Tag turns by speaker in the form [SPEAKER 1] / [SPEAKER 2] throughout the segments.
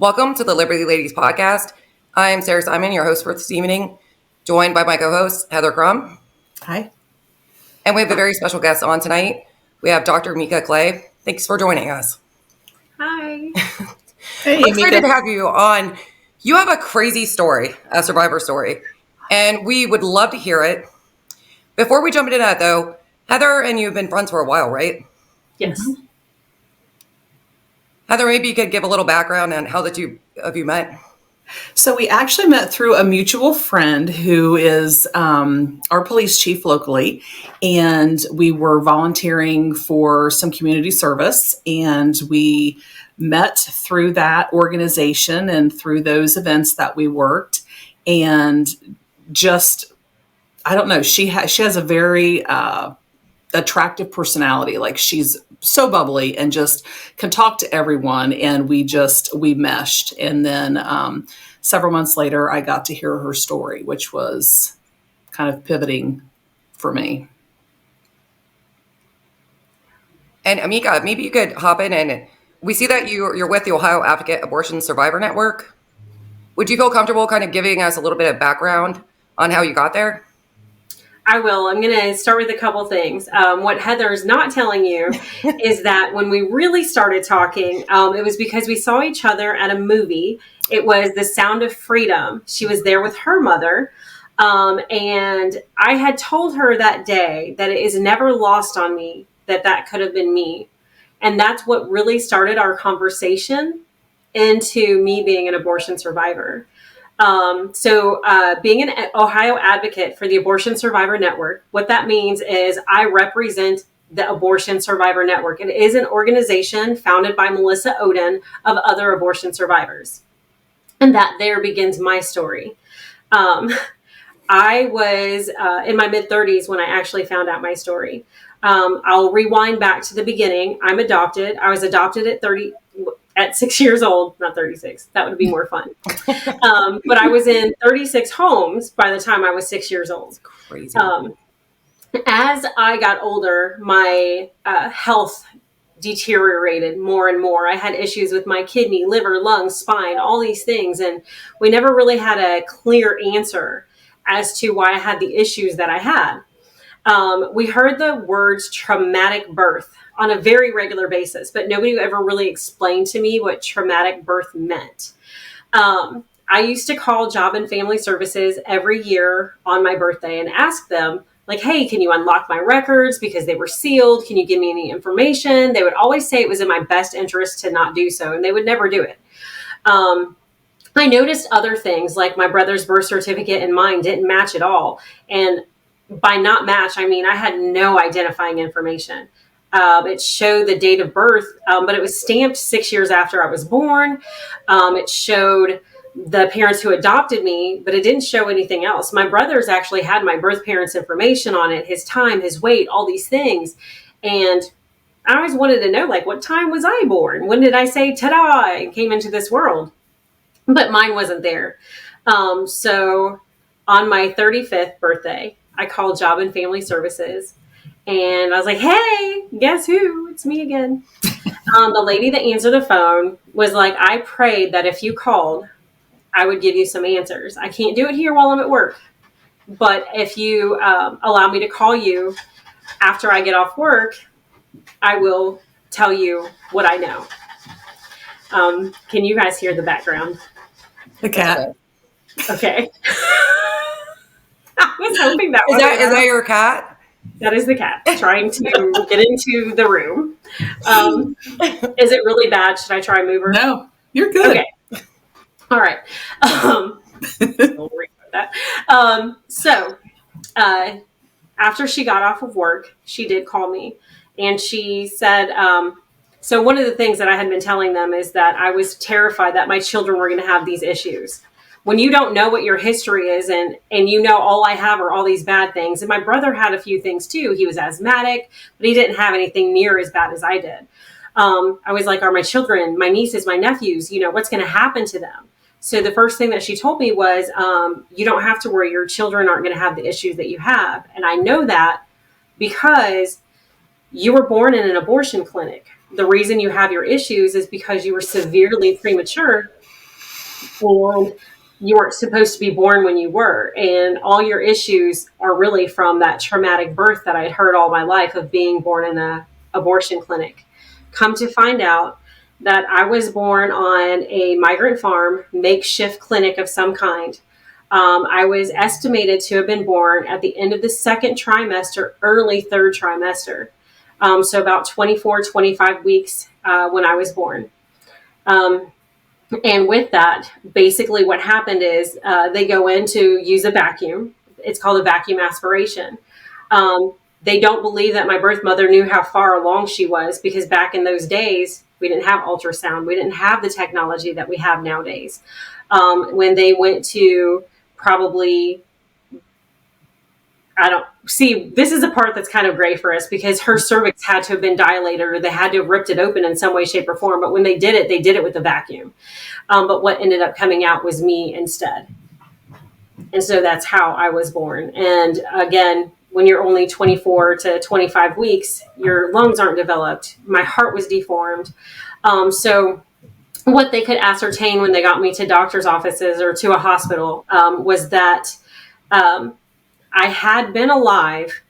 [SPEAKER 1] Welcome to the Liberty Ladies podcast. I'm Sarah Simon, your host for this evening, joined by my co-host, Heather Crum.
[SPEAKER 2] Hi.
[SPEAKER 1] And we have a very special guest on tonight. We have Dr. Micaella Clay. Thanks for joining us.
[SPEAKER 3] Hi.
[SPEAKER 2] Hey,
[SPEAKER 1] We're excited to have you on. You have a crazy story, a survivor story, and we would love to hear it. Before we jump into that, though, Heather and you have been friends for a while, right?
[SPEAKER 3] Yes.
[SPEAKER 2] Mm-hmm.
[SPEAKER 1] Heather, maybe you could give a little background on how the two of you met.
[SPEAKER 2] So we actually met through a mutual friend who is our police chief locally, and we were volunteering for some community service, and we met through that organization and through those events that we worked, and just, I don't know, she has a very attractive personality. Like, she's so bubbly and just can talk to everyone, and we meshed. And then several months later, I got to hear her story, which was kind of pivoting for me.
[SPEAKER 1] And Amika, maybe you could hop in, and we see that you're with the Ohio Advocate Abortion Survivor Network. Would you feel comfortable kind of giving us a little bit of background on how you got there?
[SPEAKER 3] I will. I'm going to start with a couple things. What Heather's not telling you is that when we really started talking, it was because we saw each other at a movie. It was The Sound of Freedom. She was there with her mother. And I had told her that day that it is never lost on me that could have been me. And that's what really started our conversation into me being an abortion survivor. Being an Ohio advocate for the Abortion Survivor Network, what that means is I represent the Abortion Survivor Network. It is an organization founded by Melissa Oden of other abortion survivors. And that there begins my story. I was in my mid-30s when I actually found out my story. I'll rewind back to the beginning. I'm adopted. I was adopted at 6 years old, not 36. That would be more fun. But I was in 36 homes by the time I was 6 years old.
[SPEAKER 1] Crazy.
[SPEAKER 3] As I got older, my health deteriorated more and more. I had issues with my kidney, liver, lungs, spine, all these things. And we never really had a clear answer as to why I had the issues that I had. We heard the words traumatic birth on a very regular basis, but nobody ever really explained to me what traumatic birth meant. I used to call Job and Family Services every year on my birthday and ask them, like, hey, can you unlock my records because they were sealed? Can you give me any information? They would always say it was in my best interest to not do so, and they would never do it. I noticed other things, like my brother's birth certificate and mine didn't match at all. And by not match, I mean I had no identifying information. It showed the date of birth, but it was stamped 6 years after I was born. It showed the parents who adopted me, but it didn't show anything else. My brother's actually had my birth parents' information on it, his time, his weight, all these things. And I always wanted to know, like, what time was I born? When did I say, ta-da, and came into this world? But mine wasn't there. So on my 35th birthday, I called Job and Family Services. And I was like, hey, guess who? It's me again. The lady that answered the phone was like, I prayed that if you called, I would give you some answers. I can't do it here while I'm at work. But if you allow me to call you after I get off work, I will tell you what I know. Can you guys hear the background?
[SPEAKER 2] The cat.
[SPEAKER 3] Okay. I was hoping that was.
[SPEAKER 1] Is that your cat?
[SPEAKER 3] That is the cat trying to get into the room. Is it really bad? Should I try and move her?
[SPEAKER 2] No, you're good.
[SPEAKER 3] Okay. All right. We'll worry about that. After she got off of work, she did call me, and she said, so one of the things that I had been telling them is that I was terrified that my children were going to have these issues. When you don't know what your history is and you know all I have are all these bad things. And my brother had a few things too. He was asthmatic, but he didn't have anything near as bad as I did. I was like, are my children, my nieces, my nephews, what's going to happen to them? So the first thing that she told me was, you don't have to worry. Your children aren't going to have the issues that you have. And I know that because you were born in an abortion clinic. The reason you have your issues is because you were severely premature And you weren't supposed to be born when you were. And all your issues are really from that traumatic birth that I had heard all my life of being born in a abortion clinic. Come to find out that I was born on a migrant farm, makeshift clinic of some kind. I was estimated to have been born at the end of the second trimester, early third trimester. So about 24, 25 weeks when I was born. And with that, basically what happened is they go in to use a vacuum. It's called a vacuum aspiration. They don't believe that my birth mother knew how far along she was, because back in those days, we didn't have ultrasound. We didn't have the technology that we have nowadays. When they went to probably, I don't see, this is a part that's kind of gray for us, because her cervix had to have been dilated, or they had to have ripped it open in some way, shape, or form. But when they did it with a vacuum. But what ended up coming out was me instead. And so that's how I was born. And again, when you're only 24 to 25 weeks, your lungs aren't developed. My heart was deformed. So what they could ascertain when they got me to doctor's offices or to a hospital was that I had been alive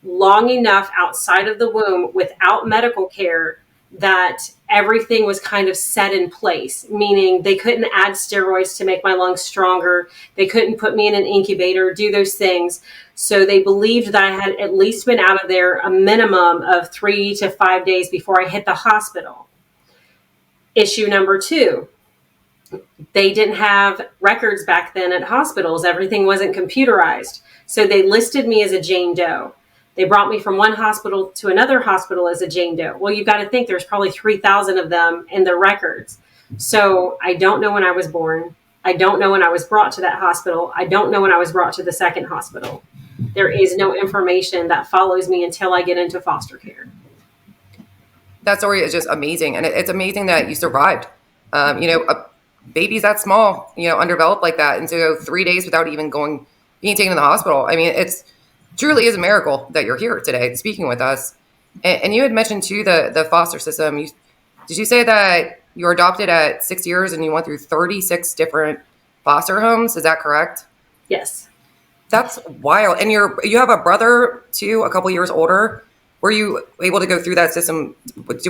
[SPEAKER 3] long enough outside of the womb without medical care that everything was kind of set in place, meaning they couldn't add steroids to make my lungs stronger. They couldn't put me in an incubator, do those things. So they believed that I had at least been out of there a minimum of 3 to 5 days before I hit the hospital. Issue number 2, they didn't have records back then at hospitals. Everything wasn't computerized. So they listed me as a Jane Doe. They brought me from one hospital to another hospital as a Jane Doe. Well, you've got to think there's probably 3,000 of them in their records. So I don't know when I was born. I don't know when I was brought to that hospital. I don't know when I was brought to the second hospital. There is no information that follows me until I get into foster care.
[SPEAKER 1] That story is just amazing. And it's amazing that you survived. A baby's that small, undeveloped like that. And to go 3 days without even being taken to the hospital. I mean, it's truly is a miracle that you're here today speaking with us. And you had mentioned too the foster system. Did you say that you were adopted at 6 years and you went through 36 different foster homes? Is that correct?
[SPEAKER 3] Yes.
[SPEAKER 1] That's wild. And you have a brother too, a couple years older. Were you able to go through that system?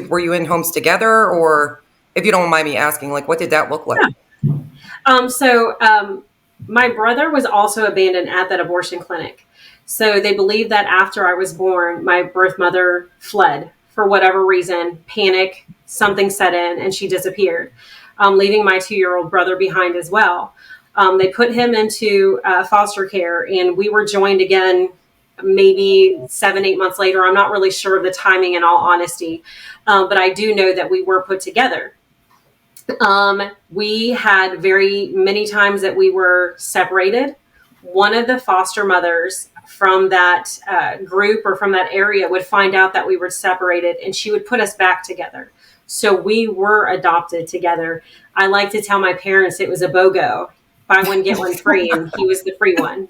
[SPEAKER 1] Were you in homes together, or, if you don't mind me asking, like, what did that look like?
[SPEAKER 3] Yeah. My brother was also abandoned at that abortion clinic. So they believe that after I was born, my birth mother fled for whatever reason, panic, something set in, and she disappeared, leaving my 2-year-old brother behind as well. They put him into foster care, and we were joined again maybe 7-8 months later. I'm not really sure of the timing, in all honesty, but I do know that we were put together. We had very many times that we were separated. One of the foster mothers from that group or from that area would find out that we were separated, and she would put us back together. So we were adopted together. I like to tell my parents it was a BOGO, buy one, get one free, and he was the free one.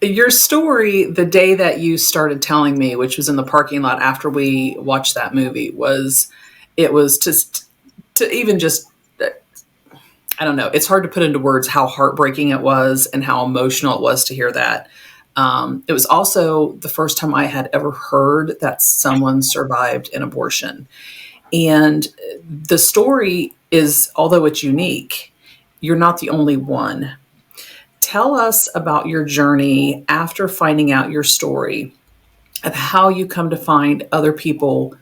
[SPEAKER 2] Your story, the day that you started telling me, which was in the parking lot after we watched that movie, it was just to even just, I don't know, it's hard to put into words how heartbreaking it was and how emotional it was to hear that. It was also the first time I had ever heard that someone survived an abortion. And the story is, although it's unique, you're not the only one. Tell us about your journey after finding out your story, of how you come to find other people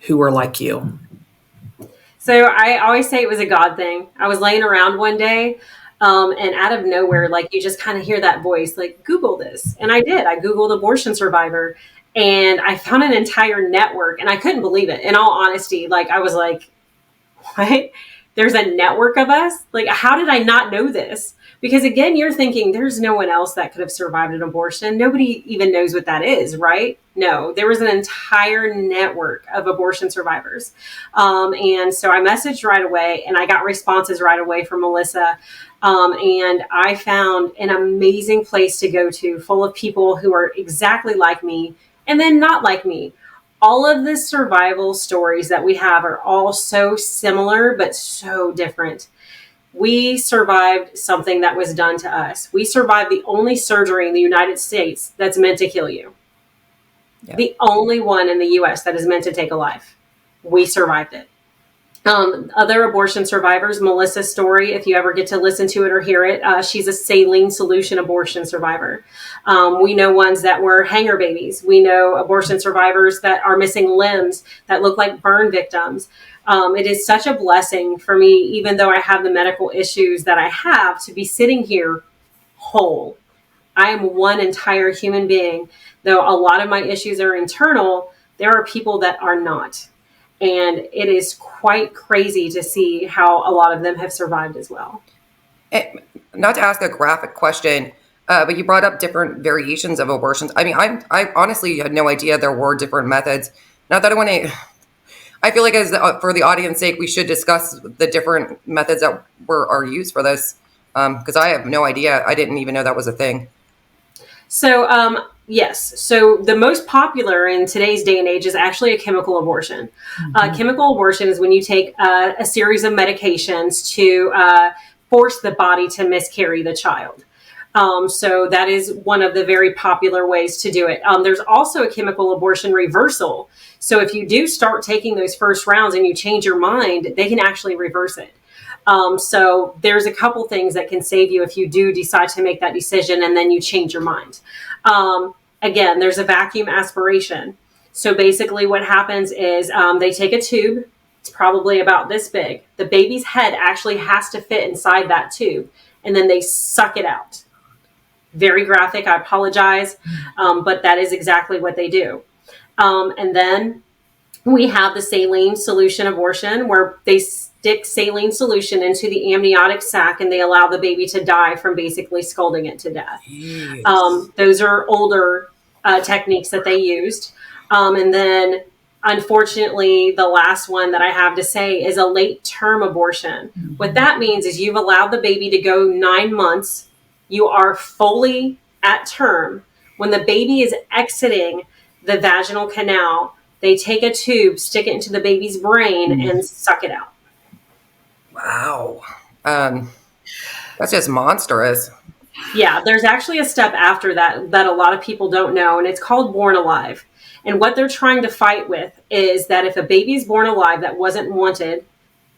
[SPEAKER 2] who are like you.
[SPEAKER 3] So I always say it was a God thing. I was laying around one day, and out of nowhere, like, you just kind of hear that voice, like, Google this. And I did. I Googled abortion survivor, and I found an entire network, and I couldn't believe it. In all honesty, like, I was like, what? There's a network of us? Like, how did I not know this? Because again, you're thinking there's no one else that could have survived an abortion. Nobody even knows what that is, right? No, there was an entire network of abortion survivors. And so I messaged right away, and I got responses right away from Melissa. And I found an amazing place to go to, full of people who are exactly like me and then not like me. all of the survival stories that we have are all so similar, but so different. We survived something that was done to us. We survived the only surgery in the United States that's meant to kill you.
[SPEAKER 1] Yeah.
[SPEAKER 3] The only one in the US that is meant to take a life. We survived it. Other abortion survivors, Melissa's story, if you ever get to listen to it or hear it, she's a saline solution abortion survivor. We know ones that were hanger babies. We know abortion survivors that are missing limbs that look like burn victims. It is such a blessing for me, even though I have the medical issues that I have, to be sitting here whole. I am one entire human being. Though a lot of my issues are internal, there are people that are not. And it is quite crazy to see how a lot of them have survived as well.
[SPEAKER 1] And not to ask a graphic question, but you brought up different variations of abortions. I mean, I honestly had no idea there were different methods. Not that I want to. I feel like, as for the audience sake, we should discuss the different methods that are used for this, because I have no idea. I didn't even know that was a thing.
[SPEAKER 3] So, yes. So the most popular in today's day and age is actually a chemical abortion. Chemical abortion is when you take a series of medications to force the body to miscarry the child. So that is one of the very popular ways to do it. There's also a chemical abortion reversal. So if you do start taking those first rounds and you change your mind, they can actually reverse it. So there's a couple things that can save you if you do decide to make that decision and then you change your mind. Again, there's a vacuum aspiration. So basically what happens is they take a tube. It's probably about this big. The baby's head actually has to fit inside that tube, and then they suck it out. Very graphic, I apologize, but that is exactly what they do. And then we have the saline solution abortion, where they stick saline solution into the amniotic sac and they allow the baby to die from basically scalding it to death. Those are older techniques that they used. And then, unfortunately, the last one that I have to say is a late term abortion. Mm-hmm. What that means is you've allowed the baby to go 9 months. You are fully at term. When the baby is exiting the vaginal canal, they take a tube, stick it into the baby's brain, and suck it out.
[SPEAKER 1] Wow. That's just monstrous.
[SPEAKER 3] Yeah, there's actually a step after that that a lot of people don't know, and it's called born alive. And what they're trying to fight with is that if a baby is born alive that wasn't wanted,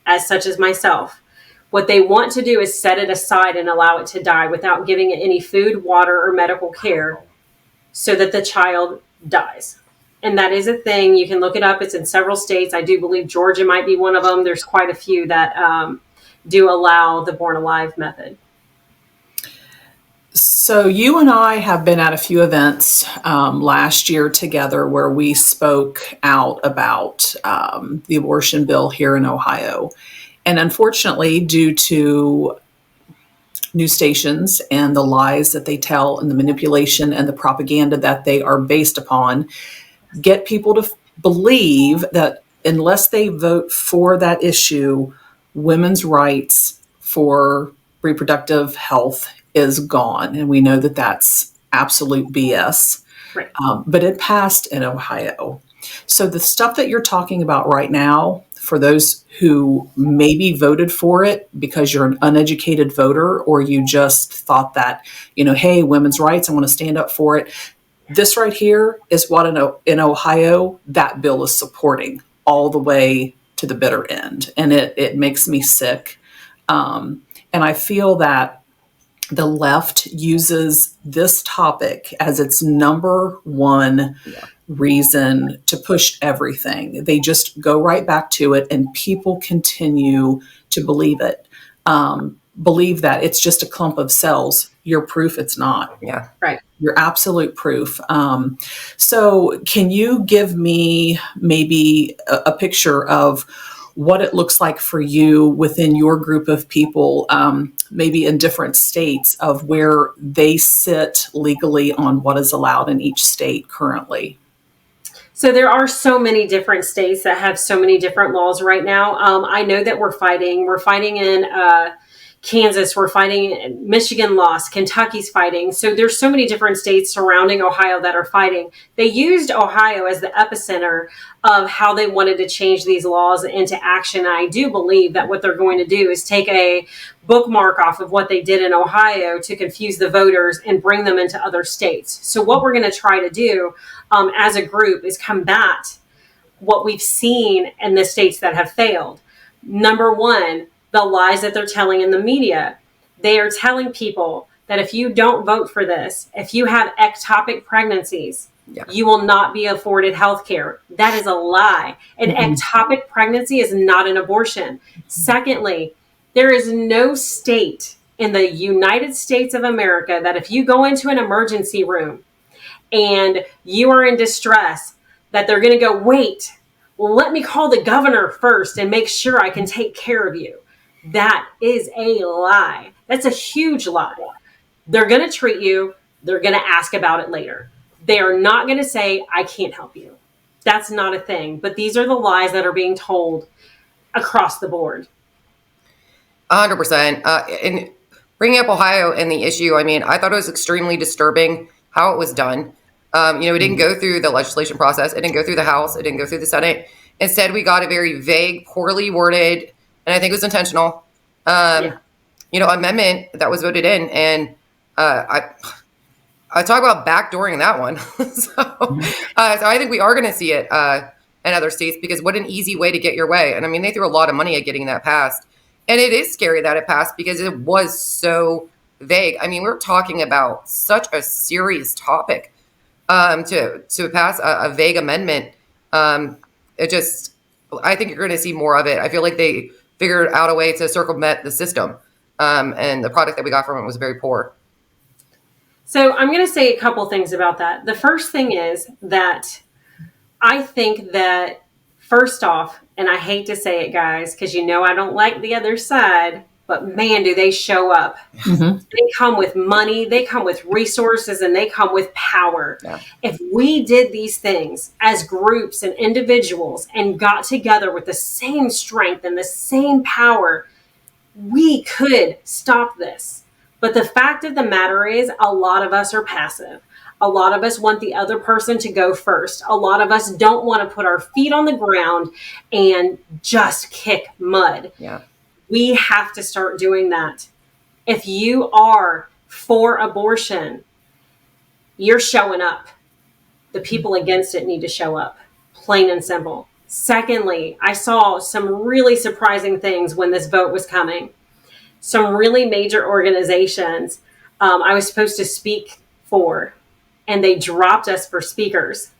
[SPEAKER 3] as such as myself, what they want to do is set it aside and allow it to die without giving it any food, water, or medical care, so that the child dies. And that is a thing. You can look it up. It's in several states. I do believe Georgia might be one of them. There's quite a few that do allow the born alive method.
[SPEAKER 2] So you and I have been at a few events last year together where we spoke out about the abortion bill here in Ohio. And unfortunately, due to news stations and the lies that they tell and the manipulation and the propaganda that they are based upon, get people to believe that unless they vote for that issue, women's rights for reproductive health is gone. And we know that that's absolute BS.
[SPEAKER 3] Right.
[SPEAKER 2] But it passed in Ohio. So the stuff that you're talking about right now, for those who maybe voted for it because you're an uneducated voter, or you just thought that, hey, women's rights, I want to stand up for it. This right here is what in Ohio that bill is supporting all the way to the bitter end. And it makes me sick. And I feel that the left uses this topic as its number one reason to push everything. They just go right back to it, and people continue to believe it. Believe that it's just a clump of cells. You're proof it's not.
[SPEAKER 1] Yeah.
[SPEAKER 3] Right.
[SPEAKER 2] You're absolute proof. So can you give me maybe a picture of what it looks like for you within your group of people, maybe in different states, of where they sit legally on what is allowed in each state currently?
[SPEAKER 3] So there are so many different states that have so many different laws right now. I know that we're fighting in Kansas, we're fighting. Michigan lost. Kentucky's fighting. So there's so many different states surrounding Ohio that are fighting. They used Ohio as the epicenter of how they wanted to change these laws into action. And I do believe that what they're going to do is take a bookmark off of what they did in Ohio to confuse the voters and bring them into other states. So what we're going to try to do as a group is combat what we've seen in the states that have failed. Number one, the lies that they're telling in the media. They are telling people that if you don't vote for this, if you have ectopic pregnancies, you will not be afforded health care. That is a lie. An ectopic pregnancy is not an abortion. Secondly, there is no state in the United States of America that if you go into an emergency room and you are in distress, that they're going to go, wait, well, let me call the governor first and make sure I can take care of you. That is a lie. That's a huge lie. They're going to treat you. They're going to ask about it later. They are not going to say, I can't help you. That's not a thing. But these are the lies that are being told across the board.
[SPEAKER 1] 100%. And bringing up Ohio and the issue, I mean, I thought it was extremely disturbing how it was done. It didn't go through the legislation process. It didn't go through the House. It didn't go through the Senate. Instead, we got a very vague, poorly worded, and I think it was intentional, amendment that was voted in. And I talk about backdooring that one. So I think we are going to see it in other states, because what an easy way to get your way. And I mean, they threw a lot of money at getting that passed. And it is scary that it passed because it was so vague. I mean, we're talking about such a serious topic to pass a vague amendment. I think you're going to see more of it. I feel like they figured out a way to circumvent the system. And the product that we got from it was very poor.
[SPEAKER 3] So I'm going to say a couple things about that. The first thing is that I think that, first off, and I hate to say it, guys, because I don't like the other side, but man, do they show up. Mm-hmm. They come with money, they come with resources, and they come with power. Yeah. If we did these things as groups and individuals and got together with the same strength and the same power, we could stop this. But the fact of the matter is, a lot of us are passive. A lot of us want the other person to go first. A lot of us don't want to put our feet on the ground and just kick mud. Yeah. We have to start doing that. If you are for abortion, you're showing up. The people against it need to show up, plain and simple. Secondly, I saw some really surprising things when this vote was coming. Some really major organizations I was supposed to speak for, and they dropped us for speakers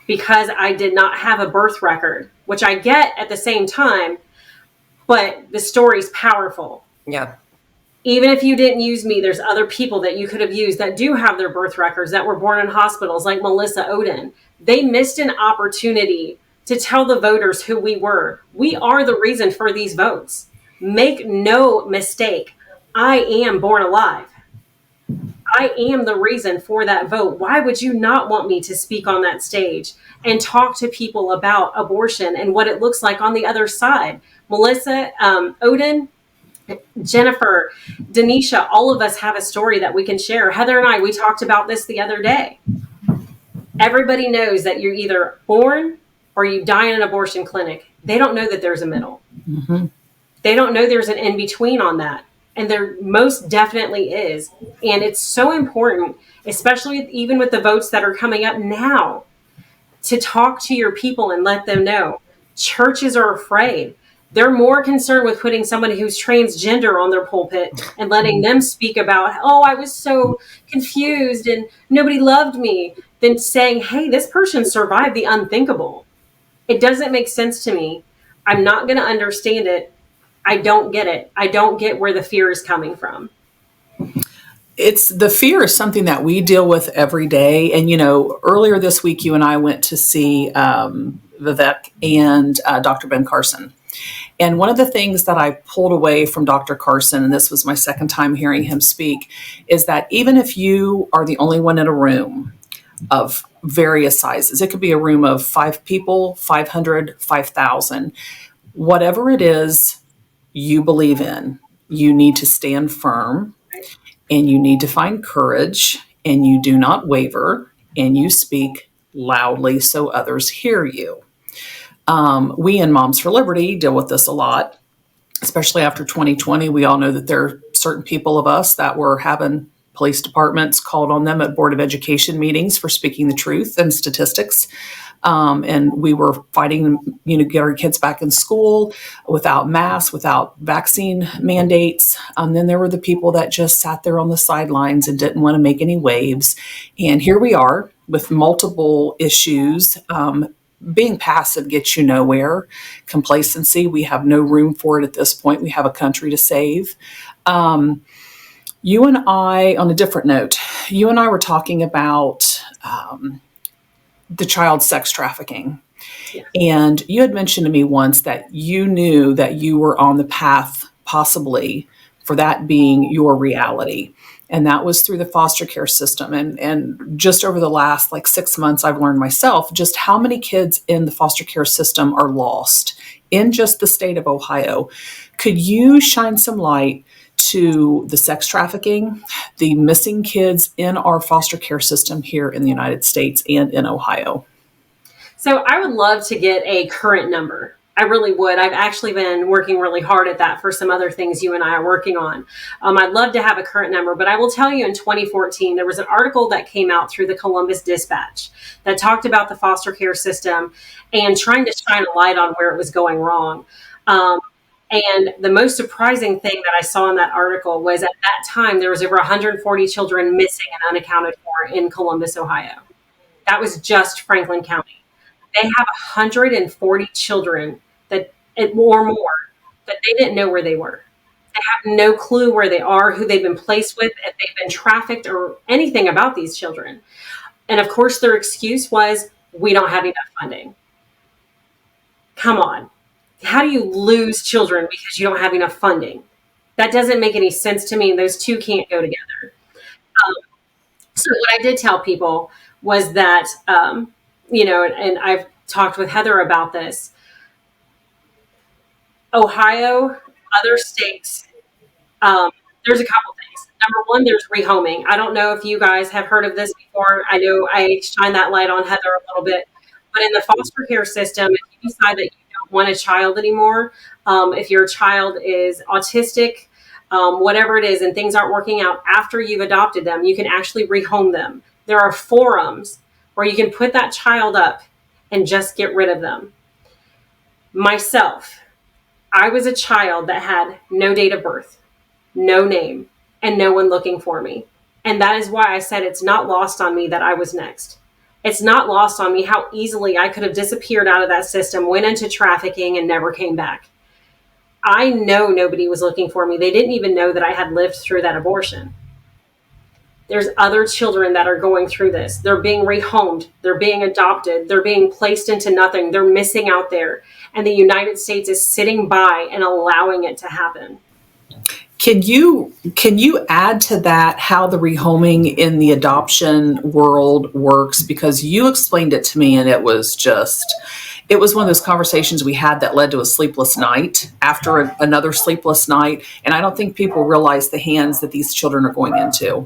[SPEAKER 3] because I did not have a birth record, which I get at the same time, but the story's powerful.
[SPEAKER 1] Yeah.
[SPEAKER 3] Even if you didn't use me, there's other people that you could have used that do have their birth records that were born in hospitals, like Melissa Oden. They missed an opportunity to tell the voters who we were. We are the reason for these votes. Make no mistake, I am born alive. I am the reason for that vote. Why would you not want me to speak on that stage and talk to people about abortion and what it looks like on the other side? Melissa, Oden, Jennifer, Denisha, all of us have a story that we can share. Heather and I, we talked about this the other day. Everybody knows that you're either born or you die in an abortion clinic. They don't know that there's a middle. Mm-hmm. They don't know there's an in-between on that. And there most definitely is. And it's so important, especially even with the votes that are coming up now, to talk to your people and let them know. Churches are afraid. They're more concerned with putting somebody who's transgender on their pulpit and letting them speak about, oh, I was so confused and nobody loved me, than saying, hey, this person survived the unthinkable. It doesn't make sense to me. I'm not going to understand it. I don't get it. I don't get where the fear is coming from.
[SPEAKER 2] The fear is something that we deal with every day. And, earlier this week, you and I went to see Vivek and Dr. Ben Carson. And one of the things that I pulled away from Dr. Carson, and this was my second time hearing him speak, is that even if you are the only one in a room of various sizes, it could be a room of 5 people, 500, 5,000, whatever it is you believe in, you need to stand firm, and you need to find courage, and you do not waver, and you speak loudly so others hear you. We in Moms for Liberty deal with this a lot, especially after 2020. We all know that there are certain people of us that were having police departments called on them at Board of Education meetings for speaking the truth and statistics. And we were fighting, get our kids back in school without masks, without vaccine mandates. Then there were the people that just sat there on the sidelines and didn't want to make any waves. And here we are with multiple issues. Being passive gets you nowhere. Complacency, we have no room for it at this point. We have a country to save. You and I, on a different note, you and I were talking about the child sex trafficking.
[SPEAKER 3] Yeah.
[SPEAKER 2] And you had mentioned to me once that you knew that you were on the path, possibly, for that being your reality. And that was through the foster care system. And just over the last 6 months, I've learned myself just how many kids in the foster care system are lost in just the state of Ohio. Could you shine some light to the sex trafficking, the missing kids in our foster care system here in the United States and in Ohio?
[SPEAKER 3] So I would love to get a current number. I really would. I've actually been working really hard at that for some other things you and I are working on. I'd love to have a current number, but I will tell you in 2014, there was an article that came out through the Columbus Dispatch that talked about the foster care system and trying to shine a light on where it was going wrong. And the most surprising thing that I saw in that article was at that time, there was over 140 children missing and unaccounted for in Columbus, Ohio. That was just Franklin County. They have 140 children or more that they didn't know where they were. They have no clue where they are, who they've been placed with, if they've been trafficked or anything about these children. And of course, their excuse was, we don't have enough funding. Come on. How do you lose children because you don't have enough funding? That doesn't make any sense to me. Those two can't go together. So what I did tell people was that, and I've talked with Heather about this, Ohio, other states, there's a couple things. Number one, there's rehoming. I don't know if you guys have heard of this before. I know I shine that light on Heather a little bit. But in the foster care system, if you decide that you don't want a child anymore, if your child is autistic, whatever it is, and things aren't working out after you've adopted them, you can actually rehome them. There are forums where you can put that child up and just get rid of them. Myself, I was a child that had no date of birth, no name, and no one looking for me. And that is why I said it's not lost on me that I was next. It's not lost on me how easily I could have disappeared out of that system, went into trafficking, and never came back. I know nobody was looking for me. They didn't even know that I had lived through that abortion. There's other children that are going through this. They're being rehomed. They're being adopted. They're being placed into nothing. They're missing out there. And the United States is sitting by and allowing it to happen.
[SPEAKER 2] Can you add to that how the rehoming in the adoption world works? Because you explained it to me, and it was one of those conversations we had that led to a sleepless night after another sleepless night. And I don't think people realize the hands that these children are going into.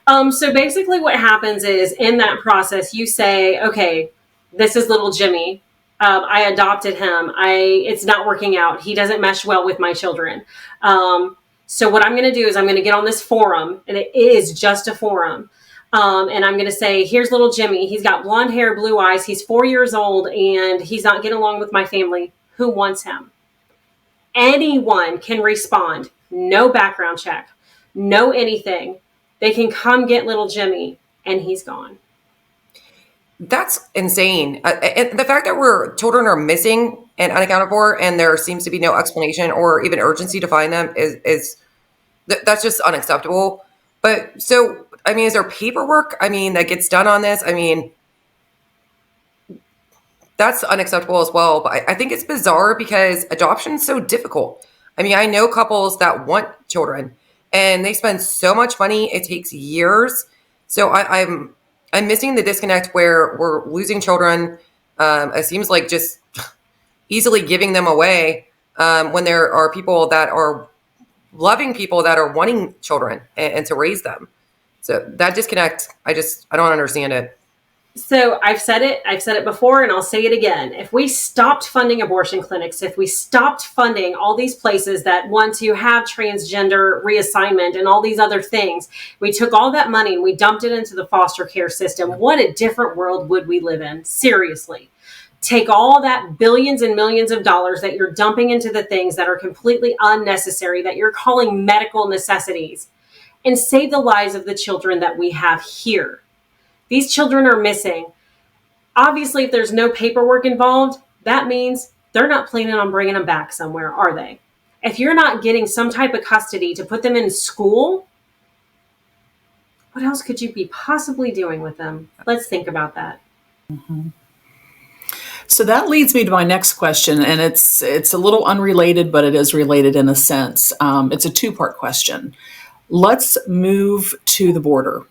[SPEAKER 3] So basically what happens is in that process, you say, okay, this is little Jimmy. I adopted him. It's not working out. He doesn't mesh well with my children. So what I'm going to do is I'm going to get on this forum, and it is just a forum. And I'm going to say, here's little Jimmy. He's got blonde hair, blue eyes. He's 4 years old, and he's not getting along with my family. Who wants him? Anyone can respond. No background check. No anything. They can come get little Jimmy, and he's gone.
[SPEAKER 1] That's insane. And the fact that children are missing and unaccounted for, and there seems to be no explanation or even urgency to find them that's just unacceptable. But so, is there paperwork, that gets done on this? That's unacceptable as well. But I think it's bizarre because adoption is so difficult. I know couples that want children and they spend so much money. It takes years. So I'm missing the disconnect where we're losing children. It seems like just easily giving them away when there are people that are loving people that are wanting children and to raise them. So that disconnect, I don't understand it.
[SPEAKER 3] So I've said it before, and I'll say it again. If we stopped funding abortion clinics, if we stopped funding all these places that want to have transgender reassignment and all these other things, we took all that money and we dumped it into the foster care system, what a different world would we live in? Seriously. Take all that billions and millions of dollars that you're dumping into the things that are completely unnecessary, that you're calling medical necessities, and save the lives of the children that we have here. These children are missing. Obviously, if there's no paperwork involved, that means they're not planning on bringing them back somewhere, are they? If you're not getting some type of custody to put them in school, what else could you be possibly doing with them? Let's think about that.
[SPEAKER 2] Mm-hmm. So that leads me to my next question, and it's a little unrelated, but it is related in a sense. It's a two-part question. Let's move to the border.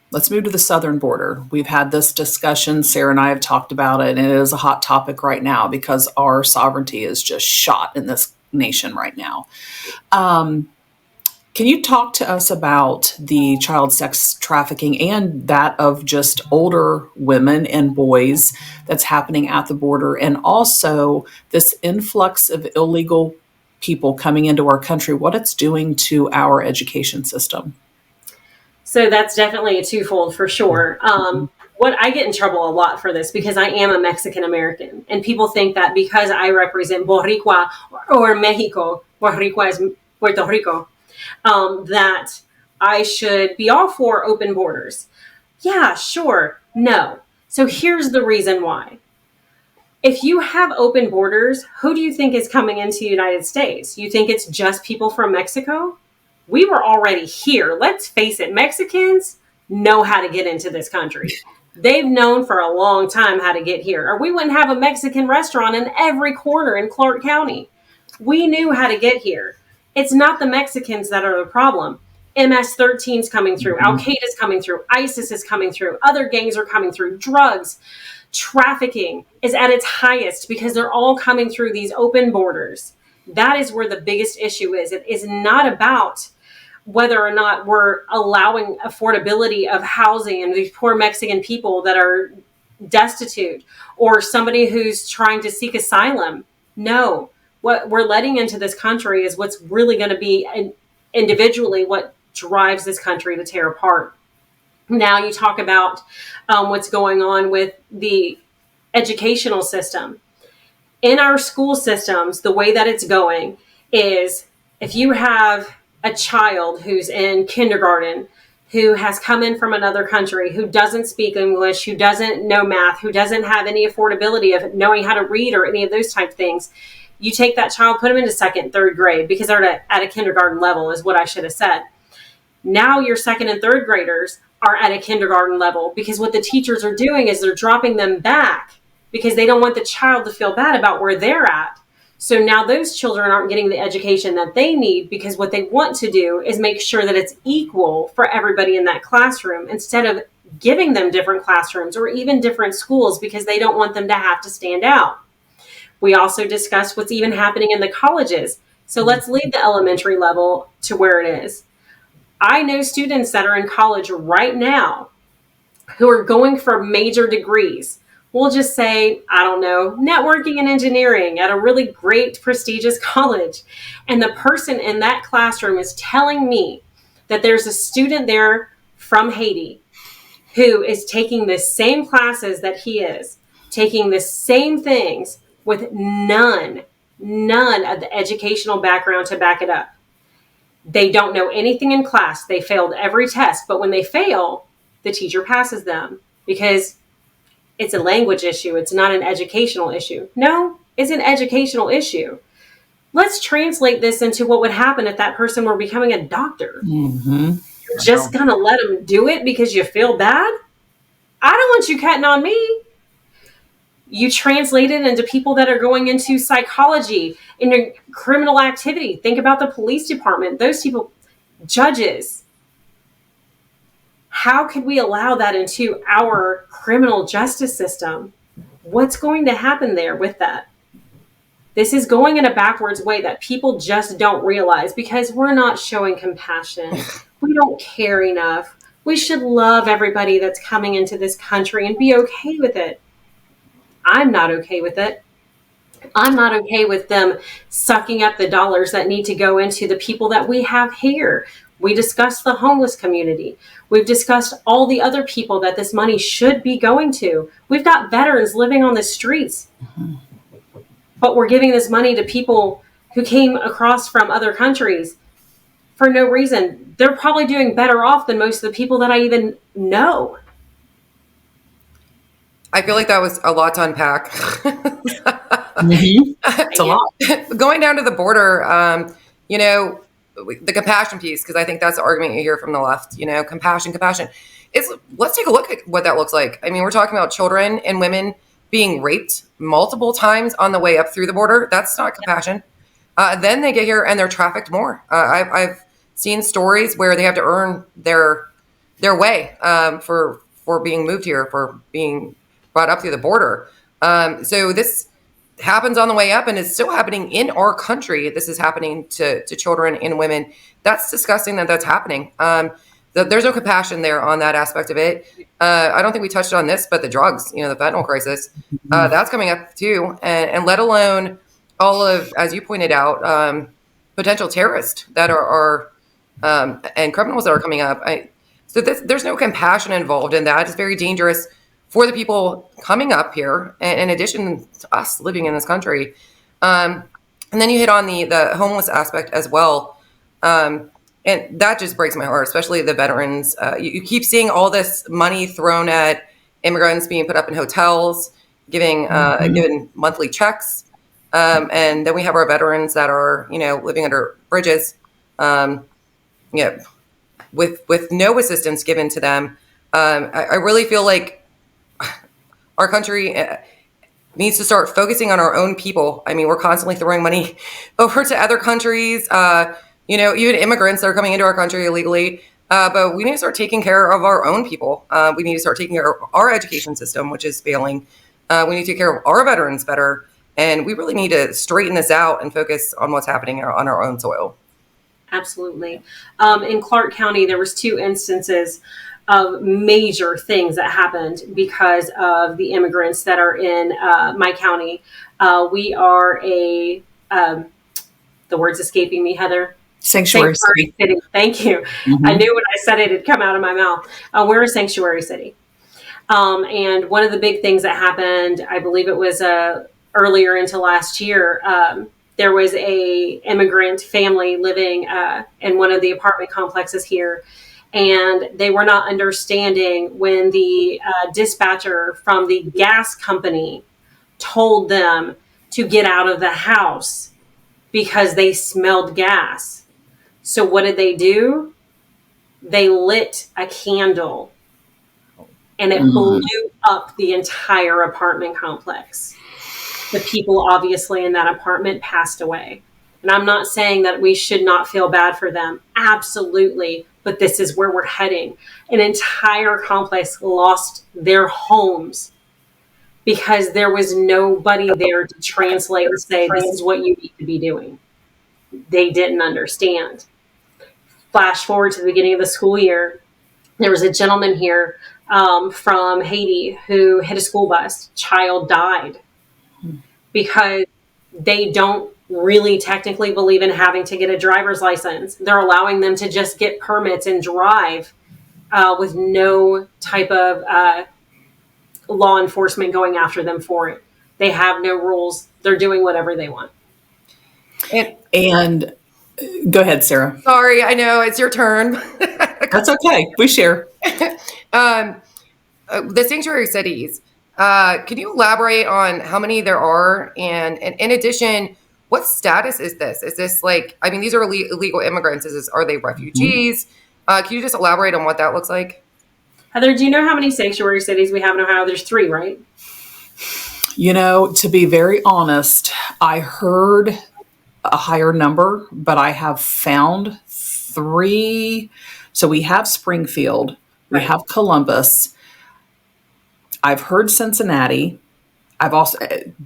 [SPEAKER 2] Let's move to the southern border. We've had this discussion. Sarah and I have talked about it, and it is a hot topic right now because our sovereignty is just shot in this nation right now. Can you talk to us about the child sex trafficking and that of just older women and boys that's happening at the border, and also this influx of illegal people coming into our country, what it's doing to our education system?
[SPEAKER 3] So that's definitely a twofold for sure. What I get in trouble a lot for this because I am a Mexican American, and people think that because I represent Boricua or Mexico, Boricua is Puerto Rico, that I should be all for open borders. Yeah, sure. No. So here's the reason why. If you have open borders, who do you think is coming into the United States? You think it's just people from Mexico? We were already here. Let's face it, Mexicans know how to get into this country. They've known for a long time how to get here, or we wouldn't have a Mexican restaurant in every corner in Clark County. We knew how to get here. It's not the Mexicans that are the problem. MS-13 is coming through. Al Qaeda is coming through. ISIS is coming through. Other gangs are coming through. Drugs, trafficking is at its highest because they're all coming through these open borders. That is where the biggest issue is. It is not about whether or not we're allowing affordability of housing and these poor Mexican people that are destitute or somebody who's trying to seek asylum. No, what we're letting into this country is what's really going to be individually what drives this country to tear apart. Now you talk about what's going on with the educational system. In our school systems, the way that it's going is if you have a child who's in kindergarten, who has come in from another country, who doesn't speak English, who doesn't know math, who doesn't have any affordability of knowing how to read or any of those type of things, you take that child, put them into second, third grade, because they're at a kindergarten level is what I should have said. Now your second and third graders are at a kindergarten level because what the teachers are doing is they're dropping them back because they don't want the child to feel bad about where they're at. So now those children aren't getting the education that they need because what they want to do is make sure that it's equal for everybody in that classroom instead of giving them different classrooms or even different schools because they don't want them to have to stand out. We also discussed what's even happening in the colleges. So let's leave the elementary level to where it is. I know students that are in college right now who are going for major degrees. We'll just say, I don't know, networking and engineering at a really great, prestigious college. And the person in that classroom is telling me that there's a student there from Haiti who is taking the same classes that he is, taking the same things with none of the educational background to back it up. They don't know anything in class. They failed every test. But when they fail, the teacher passes them because it's a language issue. It's not an educational issue. No, it's an educational issue. Let's translate this into what would happen if that person were becoming a doctor.
[SPEAKER 2] Mm-hmm.
[SPEAKER 3] You're just going to let them do it because you feel bad? I don't want you cutting on me. You translate it into people that are going into psychology, into criminal activity. Think about the police department. Those people, judges. How could we allow that into our criminal justice system? What's going to happen there with that? This is going in a backwards way that people just don't realize because we're not showing compassion. We don't care enough. We should love everybody that's coming into this country and be okay with it. I'm not okay with it. I'm not okay with them sucking up the dollars that need to go into the people that we have here. We discussed the homeless community. We've discussed all the other people that this money should be going to. We've got veterans living on the streets, but we're giving this money to people who came across from other countries for no reason. They're probably doing better off than most of the people that I even know.
[SPEAKER 1] I feel like that was a lot to unpack.
[SPEAKER 2] It's a lot.
[SPEAKER 1] Going down to the border, you know, the compassion piece, because I think that's the argument you hear from the left, you know, compassion. Let's take a look at what that looks like. I mean, we're talking about children and women being raped multiple times on the way up through the border. That's not compassion. Then they get here and they're trafficked more. I've seen stories where they have to earn their way for being moved here, for being brought up through the border. So this happens on the way up and is still happening in our country. This is happening to children and women. That's disgusting that that's happening. There's no compassion there on that aspect of it. I don't think we touched on this, but the drugs, you know, the fentanyl crisis, that's coming up too. And let alone all of, as you pointed out, potential terrorists that are and criminals that are coming up. So there's no compassion involved in that. It's very dangerous for the people coming up here, and in addition to us living in this country. And then you hit on the homeless aspect as well. And that just breaks my heart, especially the veterans. You keep seeing all this money thrown at immigrants being put up in hotels, given monthly checks. And then we have our veterans that are, you know, living under bridges, with no assistance given to them. I really feel like our country needs to start focusing on our own people. I mean, we're constantly throwing money over to other countries, you know, even immigrants that are coming into our country illegally. But we need to start taking care of our own people. We need to start taking care of our education system, which is failing. We need to take care of our veterans better. And we really need to straighten this out and focus on what's happening on our own soil.
[SPEAKER 3] Absolutely. In Clark County, there was 2 instances of major things that happened because of the immigrants that are in my county. We are the word's escaping me, Heather.
[SPEAKER 2] Sanctuary city.
[SPEAKER 3] Thank you. Mm-hmm. I knew when I said it, it'd come out of my mouth. We're a sanctuary city. And one of the big things that happened, I believe it was earlier into last year, there was a immigrant family living in one of the apartment complexes here. And they were not understanding when the dispatcher from the gas company told them to get out of the house because they smelled gas. So what did they do? They lit a candle and it blew up the entire apartment complex. The people obviously in that apartment passed away. And I'm not saying that we should not feel bad for them. Absolutely. But this is where we're heading. An entire complex lost their homes because there was nobody there to translate and say, this is what you need to be doing. They didn't understand. Flash forward to the beginning of the school year. There was a gentleman here from Haiti who hit a school bus. Child died because they don't really technically believe in having to get a driver's license. They're allowing them to just get permits and drive with no type of law enforcement going after them for it. They have no rules. They're doing whatever they want.
[SPEAKER 2] And go ahead, Sarah.
[SPEAKER 1] Sorry, I know it's your turn.
[SPEAKER 2] That's okay. We share.
[SPEAKER 1] The sanctuary cities. Can you elaborate on how many there are? And in addition, what status is this? Is this like, I mean, these are illegal immigrants. Are they refugees? Can you just elaborate on what that looks like?
[SPEAKER 3] Heather, do you know how many sanctuary cities we have in Ohio? There's 3, right?
[SPEAKER 2] You know, to be very honest, I heard a higher number, but I have found 3. So we have Springfield, we have Columbus. I've heard Cincinnati. I've also,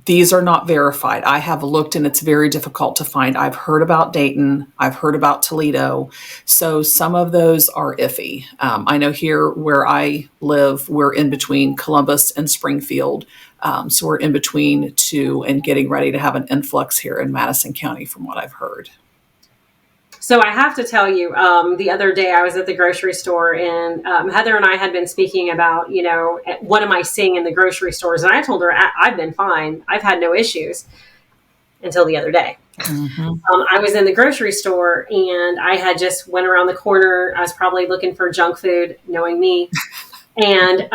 [SPEAKER 2] these are not verified. I have looked and it's very difficult to find. I've heard about Dayton, I've heard about Toledo. So some of those are iffy. I know here where I live, we're in between Columbus and Springfield. So we're in between two and getting ready to have an influx here in Madison County, from what I've heard.
[SPEAKER 3] So I have to tell you, the other day I was at the grocery store, and Heather and I had been speaking about, what am I seeing in the grocery stores? And I told her, I've been fine. I've had no issues until the other day.
[SPEAKER 2] Mm-hmm.
[SPEAKER 3] I was in the grocery store and I had just went around the corner. I was probably looking for junk food, knowing me. And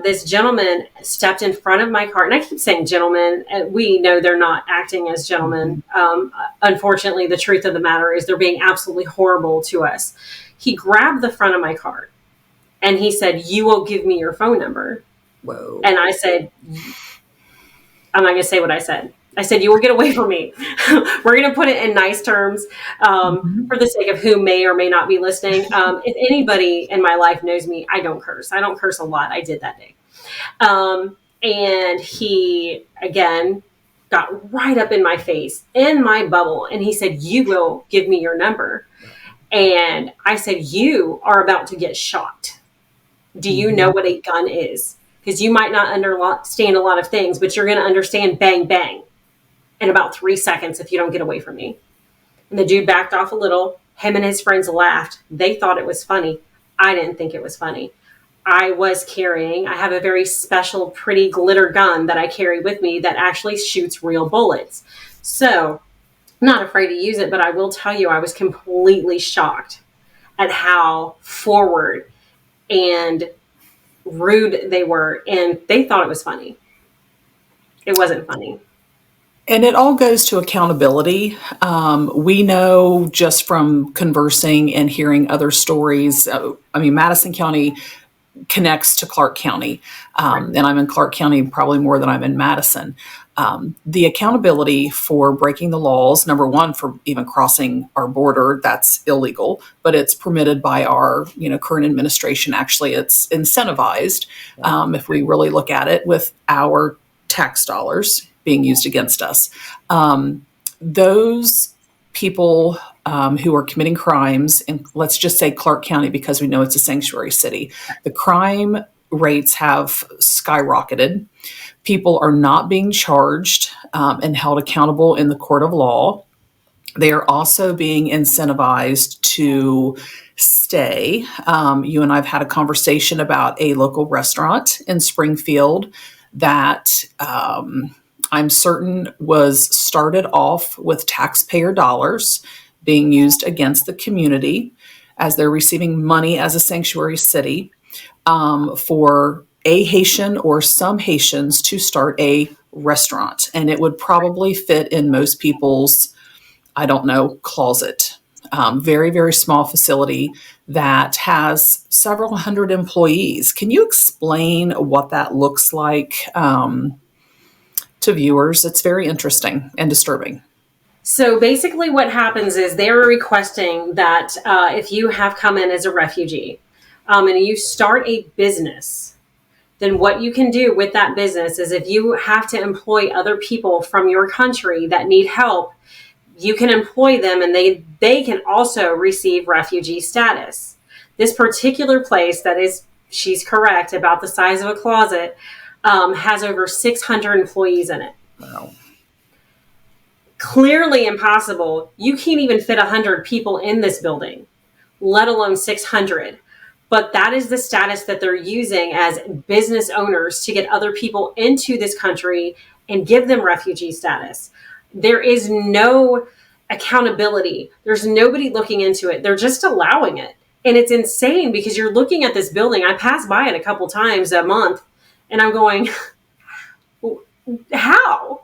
[SPEAKER 3] this gentleman stepped in front of my car. And I keep saying gentlemen. We know they're not acting as gentlemen. Unfortunately, the truth of the matter is they're being absolutely horrible to us. He grabbed the front of my car and he said, "You will give me your phone number."
[SPEAKER 1] Whoa.
[SPEAKER 3] And I said, I'm not going to say what I said. I said, "You will get away from me." We're going to put it in nice terms for the sake of who may or may not be listening. If anybody in my life knows me, I don't curse. I don't curse a lot. I did that day. And he, again, got right up in my face, in my bubble. And he said, "You will give me your number." And I said, "You are about to get shot. Do you know what a gun is? Because you might not understand a lot of things, but you're going to understand bang, bang in about 3 seconds if you don't get away from me." And the dude backed off a little. Him and his friends laughed. They thought it was funny. I didn't think it was funny. I have a very special, pretty glitter gun that I carry with me that actually shoots real bullets. So, I'm not afraid to use it, but I will tell you, I was completely shocked at how forward and rude they were. And they thought it was funny. It wasn't funny.
[SPEAKER 2] And it all goes to accountability. We know just from conversing and hearing other stories. Madison County connects to Clark County, and I'm in Clark County probably more than I'm in Madison. The accountability for breaking the laws, number one, for even crossing our border, that's illegal, but it's permitted by our current administration. Actually, it's incentivized if we really look at it with our tax dollars being used against us. Those people who are committing crimes, and let's just say Clark County because we know it's a sanctuary city, the crime rates have skyrocketed. People are not being charged and held accountable in the court of law. They are also being incentivized to stay. You and I have had a conversation about a local restaurant in Springfield that I'm certain was started off with taxpayer dollars being used against the community as they're receiving money as a sanctuary city for a Haitian or some Haitians to start a restaurant. And it would probably fit in most people's, closet. Very, very small facility that has several hundred employees. Can you explain what that looks like to viewers? It's very interesting and disturbing.
[SPEAKER 3] So basically what happens is they're requesting that if you have come in as a refugee and you start a business, then what you can do with that business is if you have to employ other people from your country that need help, you can employ them and they can also receive refugee status. This particular place she's correct about the size of a closet, has over 600 employees in it.
[SPEAKER 1] Wow.
[SPEAKER 3] Clearly impossible. You can't even fit 100 people in this building, let alone 600. But that is the status that they're using as business owners to get other people into this country and give them refugee status. There is no accountability. There's nobody looking into it. They're just allowing it. And it's insane because you're looking at this building. I pass by it a couple times a month and I'm going, how?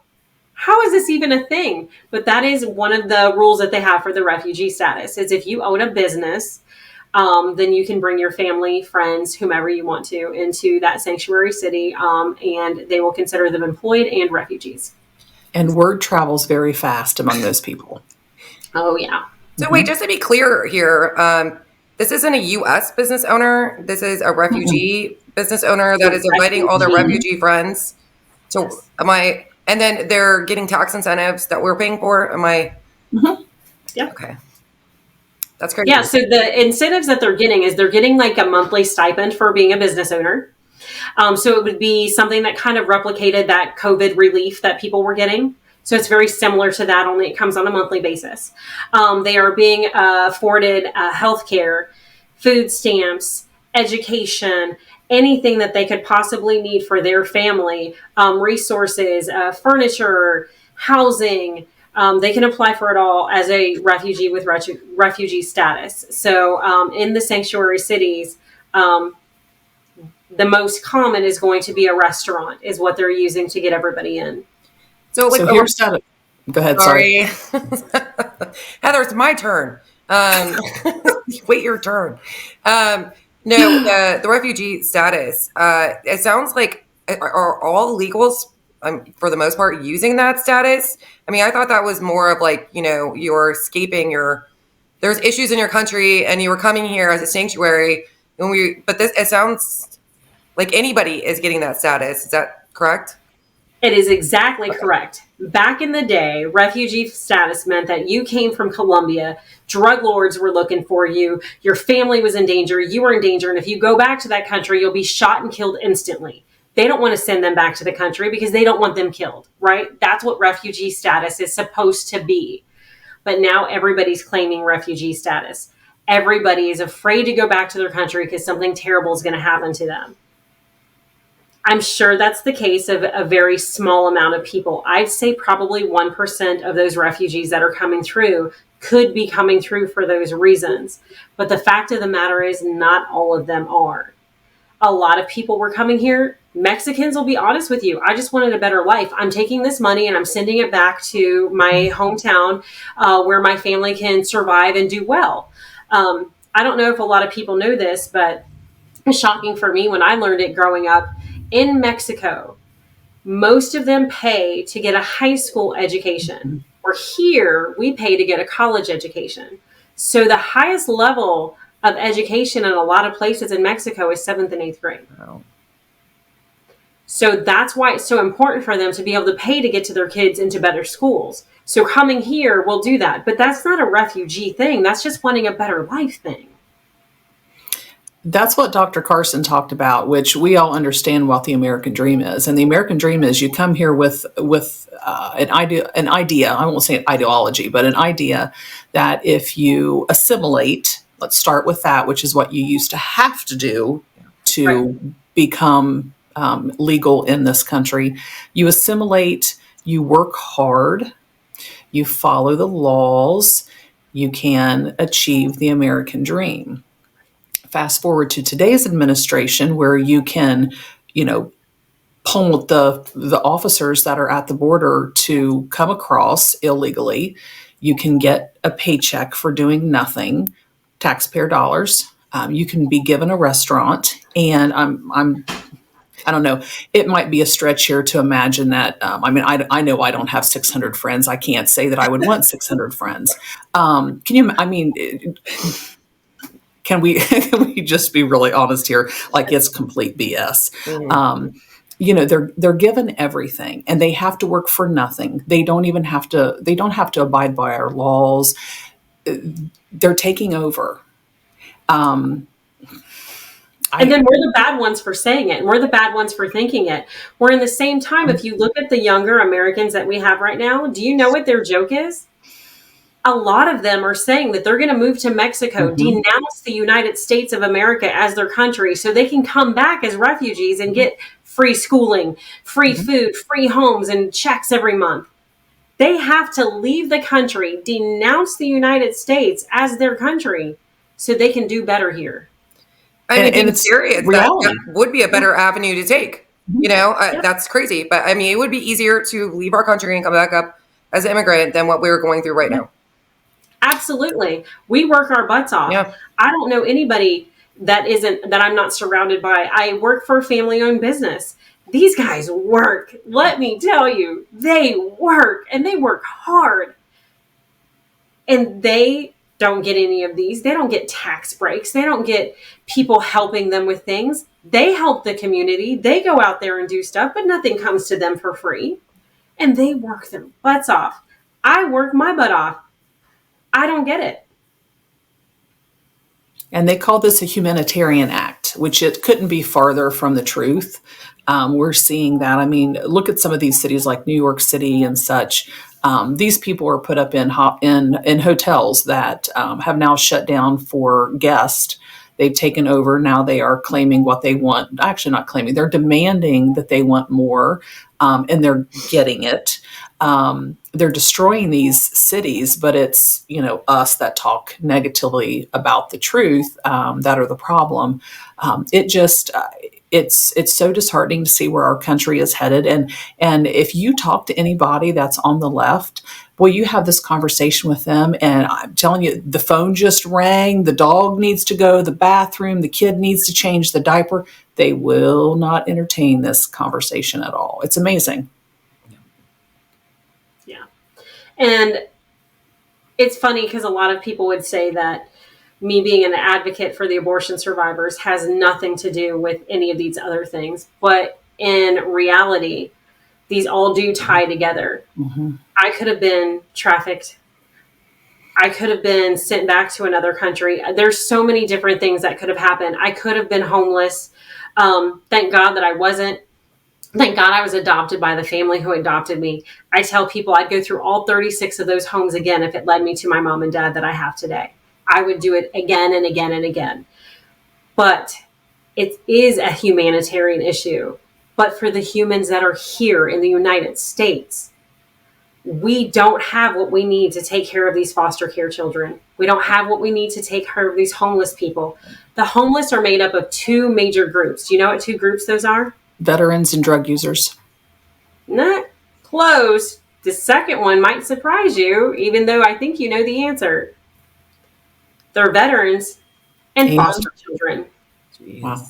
[SPEAKER 3] How is this even a thing? But that is one of the rules that they have for the refugee status is if you own a business, then you can bring your family, friends, whomever you want to into that sanctuary city, and they will consider them employed and refugees.
[SPEAKER 2] And word travels very fast among those people.
[SPEAKER 3] Oh, yeah.
[SPEAKER 1] So wait, just to be clear here, this isn't a U.S. business owner. This is a refugee business owner that is inviting all their refugee friends So am I? And then they're getting tax incentives that we're paying for. Am I?
[SPEAKER 2] Mhm.
[SPEAKER 3] Yeah.
[SPEAKER 1] Okay, that's crazy.
[SPEAKER 3] Yeah. So the incentives that they're getting is they're getting like a monthly stipend for being a business owner. So it would be something that kind of replicated that COVID relief that people were getting. So it's very similar to that, only it comes on a monthly basis. They are being afforded health care, food stamps, education, anything that they could possibly need for their family, resources, furniture, housing. They can apply for it all as a refugee with refugee status. So in the sanctuary cities, um, the most common is going to be a restaurant, is what they're using to get everybody in.
[SPEAKER 1] So like,
[SPEAKER 2] So here's that. Go ahead. Sorry.
[SPEAKER 1] sorry, Heather, it's my turn. Um, wait your turn. Um, no, the refugee status. It sounds like are all illegals for the most part using that status. I mean, I thought that was more of like you're escaping your there's issues in your country and you were coming here as a sanctuary. But this it sounds like anybody is getting that status. Is that correct?
[SPEAKER 3] It is exactly correct. Back in the day, refugee status meant that you came from Colombia, drug lords were looking for you, your family was in danger, you were in danger, and if you go back to that country, you'll be shot and killed instantly. They don't want to send them back to the country because they don't want them killed, right? That's what refugee status is supposed to be. But now everybody's claiming refugee status. Everybody is afraid to go back to their country because something terrible is going to happen to them. I'm sure that's the case of a very small amount of people. I'd say probably 1% of those refugees that are coming through could be coming through for those reasons. But the fact of the matter is, not all of them are. A lot of people were coming here. Mexicans will be honest with you. I just wanted a better life. I'm taking this money and I'm sending it back to my hometown where my family can survive and do well. I don't know if a lot of people know this, but it's shocking for me when I learned it growing up. In Mexico, most of them pay to get a high school education, or here we pay to get a college education. So the highest level of education in a lot of places in Mexico is 7th and 8th grade.
[SPEAKER 1] Wow.
[SPEAKER 3] So that's why it's so important for them to be able to pay to get to their kids into better schools. So coming here will do that. But that's not a refugee thing. That's just wanting a better life thing.
[SPEAKER 2] That's what Dr. Carson talked about, which we all understand what the American dream is. And the American dream is you come here with an idea. I won't say ideology, but an idea that if you assimilate, let's start with that, which is what you used to have to do to become legal in this country. You assimilate, you work hard, you follow the laws, you can achieve the American dream. Fast forward to today's administration, where you can, pummel the officers that are at the border to come across illegally. You can get a paycheck for doing nothing, taxpayer dollars. You can be given a restaurant, and I don't know. It might be a stretch here to imagine that. I know I don't have 600 friends. I can't say that I would want 600 friends. Can you? I mean. Can we just be really honest here? Like, it's complete BS. They're given everything and they have to work for nothing. They don't have to abide by our laws. They're taking over.
[SPEAKER 3] And then we're the bad ones for saying it, and we're the bad ones for thinking it. Where in the same time, if you look at the younger Americans that we have right now, do you know what their joke is? A lot of them are saying that they're going to move to Mexico, denounce the United States of America as their country so they can come back as refugees and get free schooling, free food, free homes, and checks every month. They have to leave the country, denounce the United States as their country so they can do better here.
[SPEAKER 1] I mean, being serious, that would be a better avenue to take. That's crazy. But I mean, it would be easier to leave our country and come back up as an immigrant than what we're going through right now.
[SPEAKER 3] Absolutely. We work our butts off.
[SPEAKER 1] Yeah.
[SPEAKER 3] I don't know anybody that I'm not surrounded by. I work for a family-owned business. These guys work. Let me tell you, they work, and they work hard. And they don't get any of these. They don't get tax breaks. They don't get people helping them with things. They help the community. They go out there and do stuff, but nothing comes to them for free. And they work their butts off. I work my butt off. I don't get it.
[SPEAKER 2] And they call this a humanitarian act, which it couldn't be farther from the truth. We're seeing that. I mean, look at some of these cities like New York City and such. These people are put up in hotels that have now shut down for guests. They've taken over. Now they are claiming what they want. Actually, not claiming. They're demanding that they want more, and they're getting it. They're destroying these cities, but it's, us that talk negatively about the truth that are the problem. It's so disheartening to see where our country is headed. And if you talk to anybody that's on the left, well, you have this conversation with them, and I'm telling you, the phone just rang, the dog needs to go to the bathroom, the kid needs to change the diaper. They will not entertain this conversation at all. It's amazing.
[SPEAKER 3] Yeah. And it's funny because a lot of people would say that me being an advocate for the abortion survivors has nothing to do with any of these other things. But in reality, these all do tie together.
[SPEAKER 2] Mm-hmm.
[SPEAKER 3] I could have been trafficked. I could have been sent back to another country. There's so many different things that could have happened. I could have been homeless. Thank God that I wasn't. Thank God I was adopted by the family who adopted me. I tell people I'd go through all 36 of those homes again if it led me to my mom and dad that I have today. I would do it again and again and again. But it is a humanitarian issue. But for the humans that are here in the United States, we don't have what we need to take care of these foster care children. We don't have what we need to take care of these homeless people. The homeless are made up of two major groups. Do you know what two groups those are?
[SPEAKER 2] Veterans and drug users.
[SPEAKER 3] Not close. The second one might surprise you, even though I think you know the answer. They're veterans and foster children.
[SPEAKER 2] Wow.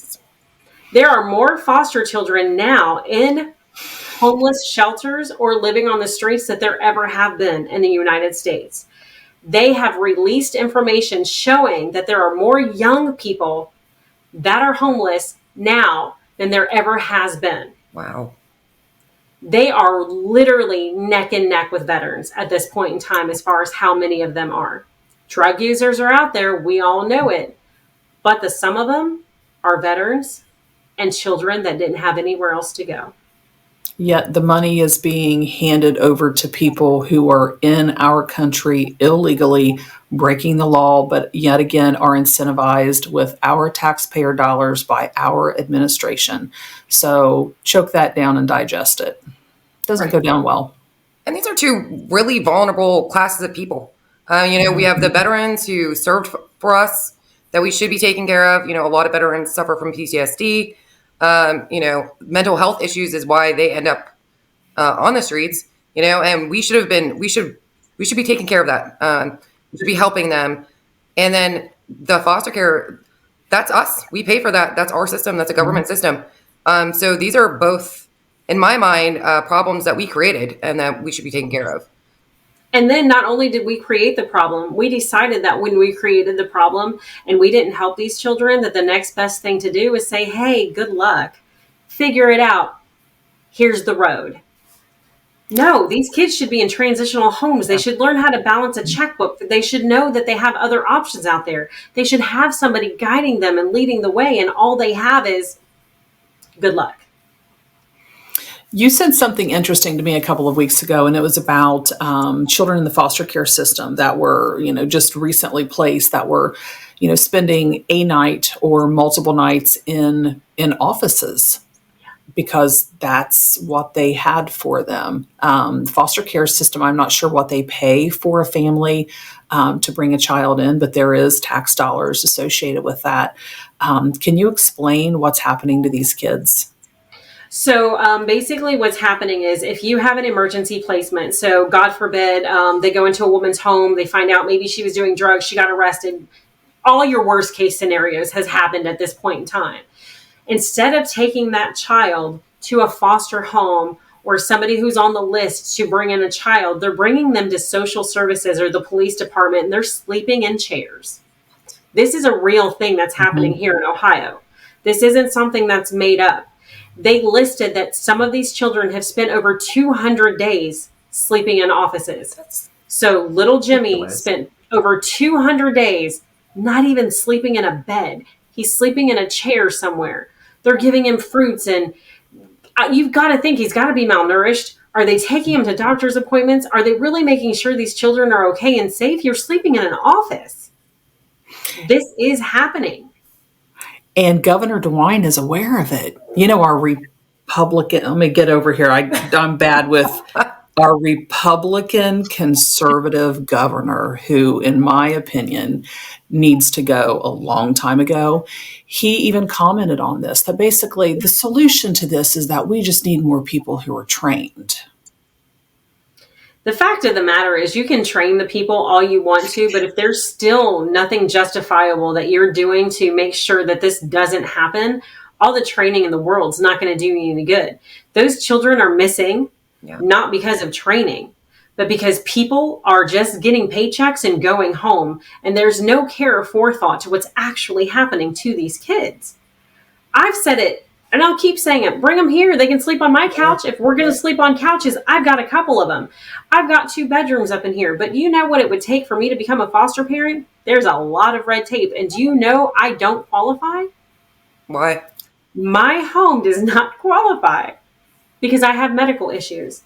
[SPEAKER 3] There are more foster children now in homeless shelters or living on the streets that there ever have been in the United States. They have released information showing that there are more young people that are homeless now than there ever has been.
[SPEAKER 1] Wow.
[SPEAKER 3] They are literally neck and neck with veterans at this point in time as far as how many of them are. Drug users are out there. We all know it. But some of them are veterans and children that didn't have anywhere else to go.
[SPEAKER 2] Yet the money is being handed over to people who are in our country illegally breaking the law, but yet again are incentivized with our taxpayer dollars by our administration. So choke that down and digest it. Doesn't go down well.
[SPEAKER 1] And these are two really vulnerable classes of people. We have the veterans who served for us that we should be taking care of. A lot of veterans suffer from PTSD. Mental health issues is why they end up on the streets. And we should be taking care of that. We should be helping them. And then the foster care, that's us. We pay for that. That's our system. That's a government system. So these are both, in my mind, problems that we created and that we should be taking care of.
[SPEAKER 3] And then not only did we create the problem, we decided that when we created the problem and we didn't help these children, that the next best thing to do is say, hey, good luck. Figure it out. Here's the road. No, these kids should be in transitional homes. They should learn how to balance a checkbook. They should know that they have other options out there. They should have somebody guiding them and leading the way. And all they have is good luck.
[SPEAKER 2] You said something interesting to me a couple of weeks ago, and it was about children in the foster care system that were, just recently placed, that were, spending a night or multiple nights in offices because that's what they had for them. Foster care system, I'm not sure what they pay for a family to bring a child in, but there is tax dollars associated with that. Can you explain what's happening to these kids?
[SPEAKER 3] So basically what's happening is if you have an emergency placement, so God forbid, they go into a woman's home, they find out maybe she was doing drugs, she got arrested, all your worst case scenarios has happened at this point in time. Instead of taking that child to a foster home or somebody who's on the list to bring in a child, they're bringing them to social services or the police department, and they're sleeping in chairs. This is a real thing that's happening here in Ohio. This isn't something that's made up. They listed that some of these children have spent over 200 days sleeping in offices. So little Jimmy spent over 200 days not even sleeping in a bed. He's sleeping in a chair somewhere. They're giving him fruits, and you've got to think he's got to be malnourished. Are they taking him to doctor's appointments? Are they really making sure these children are okay and safe? You're sleeping in an office. This is happening.
[SPEAKER 2] And Governor DeWine is aware of it. You know, our Republican, let me get over here. I'm bad with our Republican conservative governor, who, in my opinion, needs to go a long time ago. He even commented on this, that basically the solution to this is that we just need more people who are trained.
[SPEAKER 3] The fact of the matter is, you can train the people all you want to, but if there's still nothing justifiable that you're doing to make sure that this doesn't happen, all the training in the world's not going to do you any good. Those children are missing, not because of training, but because people are just getting paychecks and going home, and there's no care or forethought to what's actually happening to these kids. I've said it, and I'll keep saying it. Bring them here. They can sleep on my couch. If we're going to sleep on couches, I've got a couple of them. I've got 2 bedrooms up in here. But you know what it would take for me to become a foster parent? There's a lot of red tape. And do you know I don't qualify?
[SPEAKER 1] Why?
[SPEAKER 3] My home does not qualify because I have medical issues.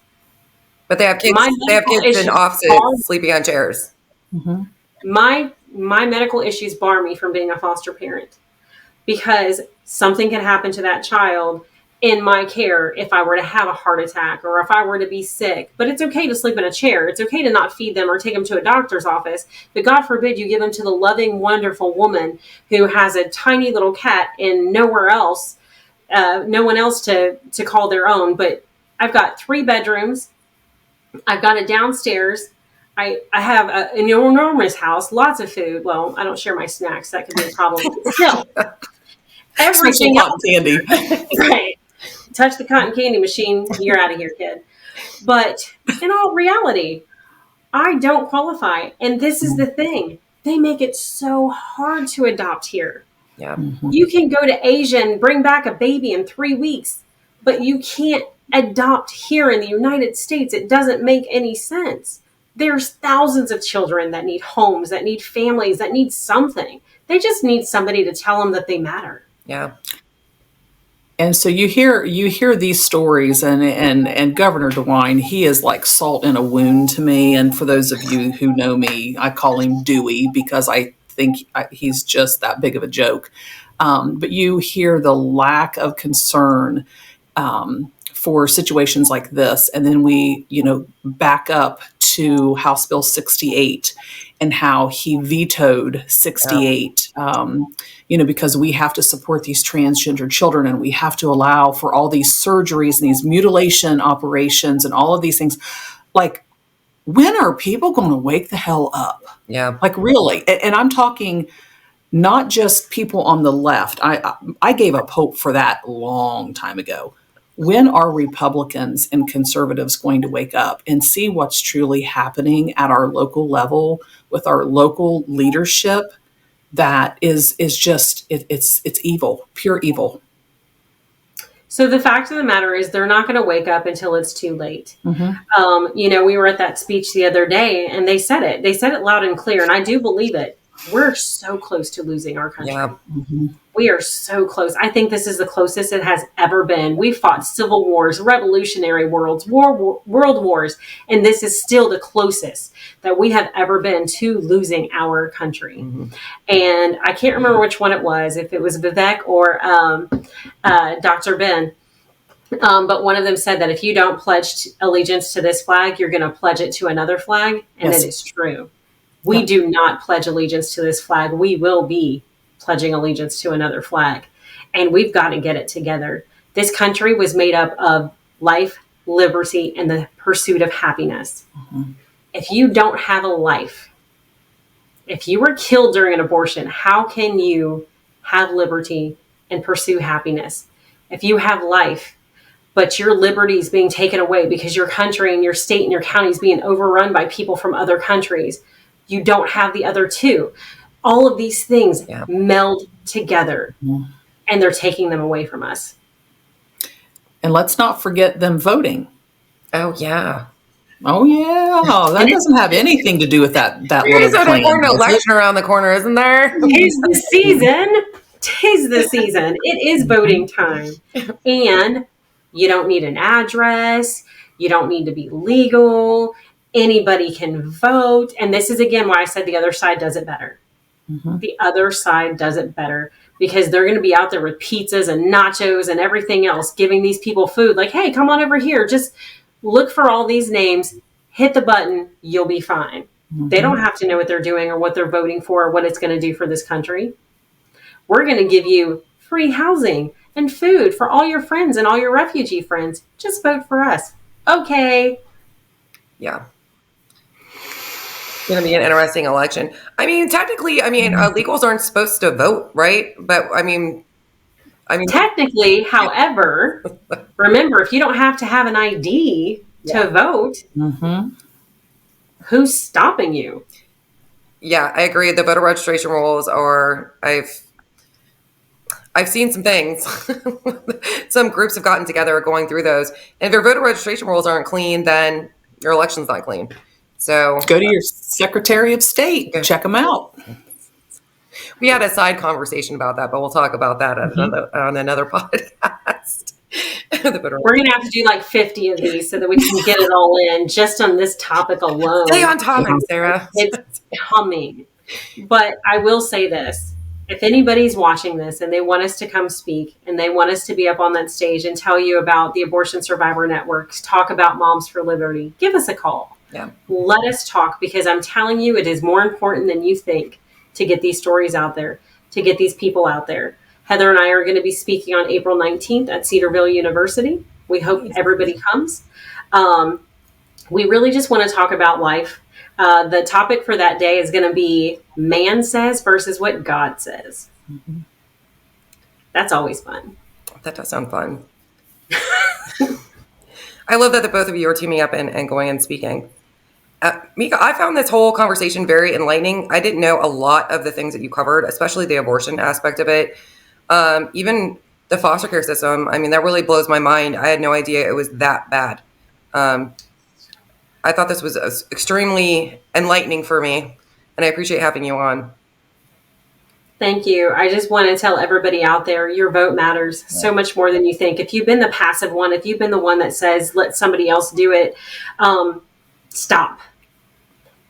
[SPEAKER 1] But they have kids. They have kids in offices sleeping on chairs.
[SPEAKER 2] Mm-hmm.
[SPEAKER 3] My medical issues bar me from being a foster parent, because something can happen to that child in my care if I were to have a heart attack or if I were to be sick. But it's okay to sleep in a chair. It's okay to not feed them or take them to a doctor's office. But God forbid you give them to the loving, wonderful woman who has a tiny little cat and nowhere else, no one else to call their own. But I've got 3 bedrooms. I've got a downstairs. I have an enormous house, lots of food. Well, I don't share my snacks. That could be a problem. But still, everything else.
[SPEAKER 2] Candy.
[SPEAKER 3] Right. Touch the cotton candy machine. You're out of here, kid. But in all reality, I don't qualify. And this is the thing. They make it so hard to adopt here.
[SPEAKER 1] Yeah.
[SPEAKER 2] Mm-hmm.
[SPEAKER 3] You can go to Asia and bring back a baby in 3 weeks, but you can't adopt here in the United States. It doesn't make any sense. There's thousands of children that need homes, that need families, that need something. They just need somebody to tell them that they matter.
[SPEAKER 1] Yeah.
[SPEAKER 2] And so you hear these stories, and Governor DeWine, he is like salt in a wound to me. And for those of you who know me, I call him Dewey because I think he's just that big of a joke. But you hear the lack of concern for situations like this, and then we back up to House Bill 68 and how he vetoed 68. Because we have to support these transgender children, and we have to allow for all these surgeries and these mutilation operations and all of these things. Like, when are people going to wake the hell up?
[SPEAKER 1] Yeah.
[SPEAKER 2] Like, really? And I'm talking not just people on the left. I gave up hope for that a long time ago. When are Republicans and conservatives going to wake up and see what's truly happening at our local level with our local leadership? That is just it's evil, pure evil.
[SPEAKER 3] So the fact of the matter is, they're not going to wake up until it's too late.
[SPEAKER 2] Mm-hmm.
[SPEAKER 3] We were at that speech the other day, and they said it. They said it loud and clear, and I do believe it. We're so close to losing our country.
[SPEAKER 1] Yeah.
[SPEAKER 2] Mm-hmm.
[SPEAKER 3] We are so close. I think this is the closest it has ever been. We fought civil wars, revolutionary world wars, and this is still the closest that we have ever been to losing our country.
[SPEAKER 1] Mm-hmm.
[SPEAKER 3] And I can't remember which one it was, if it was Vivek or Dr. Ben. But one of them said that if you don't pledge allegiance to this flag, you're going to pledge it to another flag. And
[SPEAKER 2] Yes.
[SPEAKER 3] it is true. We do not pledge allegiance to this flag. We will be pledging allegiance to another flag. And we've got to get it together. This country was made up of life, liberty, and the pursuit of happiness.
[SPEAKER 2] Mm-hmm.
[SPEAKER 3] If you don't have a life, if you were killed during an abortion, how can you have liberty and pursue happiness? If you have life, but your liberty is being taken away because your country and your state and your county is being overrun by people from other countries. You don't have the other two. All of these things meld together, and they're taking them away from us.
[SPEAKER 2] And let's not forget them voting.
[SPEAKER 1] Oh, yeah.
[SPEAKER 2] Oh, yeah. That doesn't have anything to do with that
[SPEAKER 1] There's
[SPEAKER 2] little
[SPEAKER 1] an
[SPEAKER 2] plan.
[SPEAKER 1] important election around the corner, isn't there?
[SPEAKER 3] Tis the season. Tis the season. It is voting time. And you don't need an address. You don't need to be legal. Anybody can vote. And this is, again, why I said the other side does it better. Mm-hmm. The other side does it better because they're going to be out there with pizzas and nachos and everything else, giving these people food. Like, hey, come on over here. Just look for all these names. Hit the button. You'll be fine. Mm-hmm. They don't have to know what they're doing or what they're voting for or what it's going to do for this country. We're going to give you free housing and food for all your friends and all your refugee friends. Just vote for us. Okay.
[SPEAKER 1] Yeah. It's going to be an interesting election. I mean, technically, illegals aren't supposed to vote, right? But I mean,
[SPEAKER 3] technically, however, remember, if you don't have to have an ID to vote, who's stopping you?
[SPEAKER 1] Yeah, I agree. The voter registration rules are, I've seen some things. Some groups have gotten together going through those. And if your voter registration rules aren't clean, then your election's not clean. So
[SPEAKER 2] go to your Secretary of State. Check them out.
[SPEAKER 1] We had a side conversation about that, but we'll talk about that on another podcast.
[SPEAKER 3] We're going to have to do like 50 of these so that we can get it all in just on this topic alone.
[SPEAKER 1] Stay on topic, Sarah.
[SPEAKER 3] It's coming. But I will say this. If anybody's watching this and they want us to come speak and they want us to be up on that stage and tell you about the Abortion Survivor Networks, talk about Moms for Liberty, give us a call.
[SPEAKER 1] Yeah.
[SPEAKER 3] Let us talk because I'm telling you, it is more important than you think to get these stories out there, to get these people out there. Heather and I are going to be speaking on April 19th at Cedarville University. We hope everybody comes. We really just want to talk about life. The topic for that day is going to be man says versus what God says. Mm-hmm. That's always fun.
[SPEAKER 1] That does sound fun. I love that the both of you are teaming up and going and speaking. Mika, I found this whole conversation very enlightening. I didn't know a lot of the things that you covered, especially the abortion aspect of it. Even the foster care system. I mean, that really blows my mind. I had no idea it was that bad. I thought this was extremely enlightening for me, and I appreciate having you on.
[SPEAKER 3] Thank you. I just want to tell everybody out there, your vote matters so much more than you think. If you've been the passive one, if you've been the one that says, let somebody else do it, stop.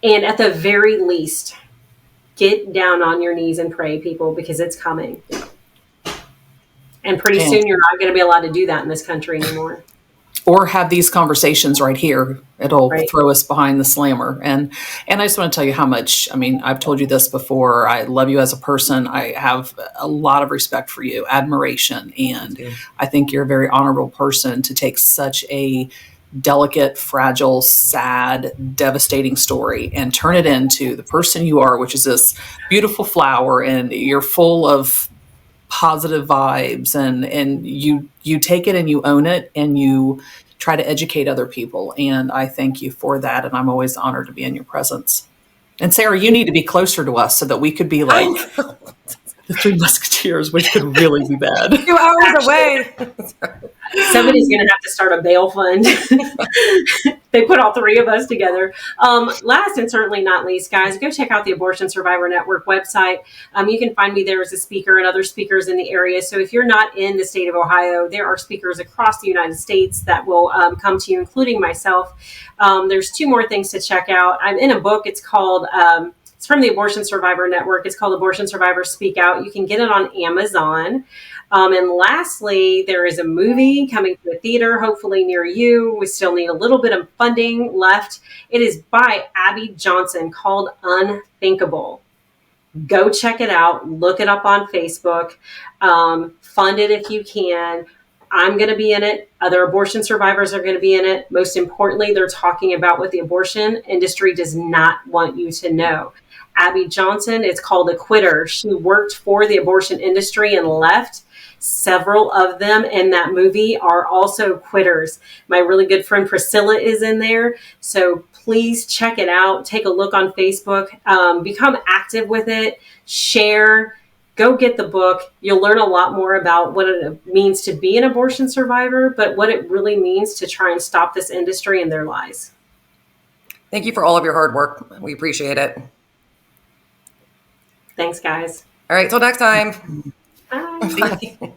[SPEAKER 3] And at the very least, get down on your knees and pray, people, because it's coming. And pretty soon you're not going to be allowed to do that in this country anymore.
[SPEAKER 2] Or have these conversations right here. It'll throw us behind the slammer. And I just want to tell you how much, I've told you this before. I love you as a person. I have a lot of respect for you, admiration. And I think you're a very honorable person to take such a delicate, fragile, sad, devastating story and turn it into the person you are, which is this beautiful flower, and you're full of positive vibes, and you take it and you own it and you try to educate other people. And I thank you for that. And I'm always honored to be in your presence. And Sarah, you need to be closer to us so that we could be like the Three Musketeers, which could really be bad.
[SPEAKER 1] 2 hours away.
[SPEAKER 3] Somebody's going to have to start a bail fund. They put all three of us together. Last and certainly not least, guys, go check out the Abortion Survivor Network website. You can find me there as a speaker and other speakers in the area. So if you're not in the state of Ohio, there are speakers across the United States that will come to you, including myself. There's 2 more things to check out. I'm in a book. It's called... It's from the Abortion Survivor Network. It's called Abortion Survivors Speak Out. You can get it on Amazon. And lastly, there is a movie coming to a theater, hopefully near you. We still need a little bit of funding left. It is by Abby Johnson called Unthinkable. Go check it out. Look it up on Facebook. Fund it if you can. I'm going to be in it. Other abortion survivors are going to be in it. Most importantly, they're talking about what the abortion industry does not want you to know. Abby Johnson, it's called A Quitter. She worked for the abortion industry and left. several of them in that movie are also quitters. My really good friend Priscilla is in there. So please check it out. Take a look on Facebook. Become active with it. Share. Go get the book. You'll learn a lot more about what it means to be an abortion survivor, but what it really means to try and stop this industry and their lies.
[SPEAKER 1] Thank you for all of your hard work. We appreciate it.
[SPEAKER 3] Thanks, guys.
[SPEAKER 1] All right, till next time.
[SPEAKER 3] Bye.
[SPEAKER 1] Bye.